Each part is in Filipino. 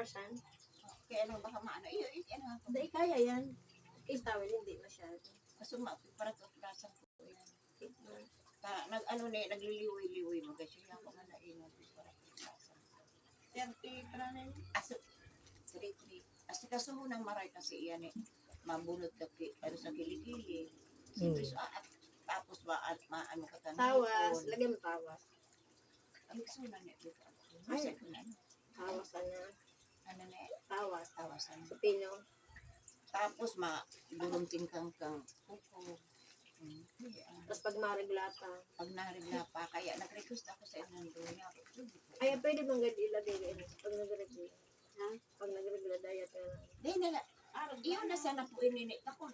Asan? Kaya ano baka maano. Iyo, ano ako. Hindi, kaya yan. Case towel, hindi masyado. Kaso para to plasan ko yan. Ano na nagliliwi-liwi mo kasi ako nga na ino para to plasan. Yan, i-pranin. Aso, tiri. Kasi kaso ho nang maray kasi iyan eh. Mabunot na ano sa kilikili. Siyempre so, tapos ba at maano ka tanong. Tawas, lagyan mo tawas. Ang gusto na niya dito. Ay. Ay. Tawas na. Ano na eh? Tawas. Tawasan. Sa pino. Tapos durumting kang kuko. Tapos pag mareglata. Pag narigla pa, kaya nag-request ako sa inyo doon. Ay, pwede bang gadi ilagay pag nagregla? Ha? Pag nagregla, diet na lang. Di nila, iyon na sana po ininit ako.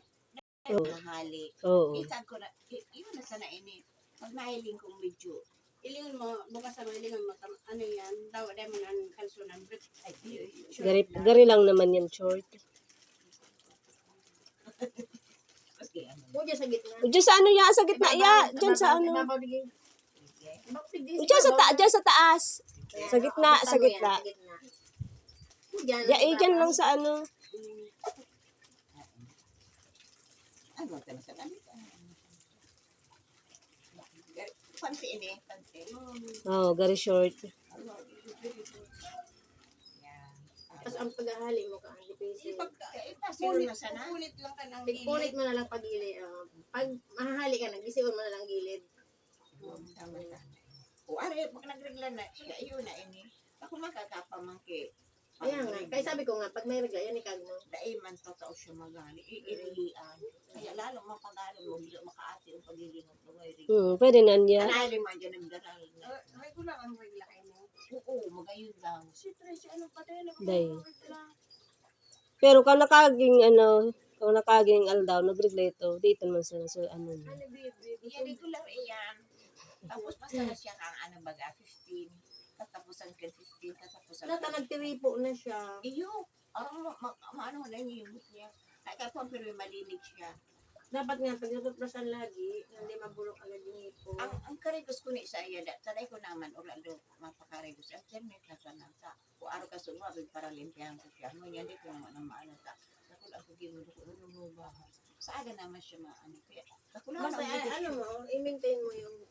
Oo. Mahali. Oo. Isag ko na, iyon na sana ini. Pag nahiling kong medyo, Ilingon mo, bukas sa ilingon mo, ano yan, daw, mo ng kalsunan. ay, Gari lang naman yan, short. Maski ano. O, dyan sa gitna. O, dyan sa ano ya, sa gitna ya, dyan sa ano. O, dyan sa taas. Sa gitna, sa gitna. Dyan lang sa ano. Ano ka na sa gamit? Panti ini, panti. Oh, gari short. Yan. Tapos ang paghahali mo ka, hindi pwede. Pasiro na sana. Punit lang ka ng gilid. Punit mo na lang pag gilid. Pag mahahali ka na, gisiwan mo na lang gilid. Tama. O, are, pag nagregla na, siya, ayun na ini. Ako makakapamangki. Ayan nga. Kaya sabi ko nga, pag may regla, yan ikag mo. Daiman totoo siya magali. Iirilian. Kaya lalong mapagaling mo, hindi makaati ang pagiging ng pagayri. Pwede na niya. Anahalin mo dyan ang daral na. Regular ang regla kayo mo. Oo, magayon lang. Si Tracy, ano pa tayo? Day. Pero kung nakaging ano, kung nakaging aldaw, nagregleto, dito man sa ano niya. Yan, regular iyan. Tapos masala siya kang ano baga, 15. Katapusan ka 15, katapusan Nata nagtiripo na siya. Iyo, ano na niya yung niya. Kaya kung pero malinig siya. Dapat nga, pag natutrasan lagi, hindi mabulok agad yung hipo. Ang karigos ko ni sa iya, tanay ko naman, orlando, mapakarigos. Ang termit na sa nasa. Kung araw ka sumabig para limpihan ko siya. Ngunyan dito naman ang maano ta. Nakul ako ginulo ko, ano ba? Sa aga naman siya maano. Kaya, nakulang Basta ano mo, i-maintain mo yung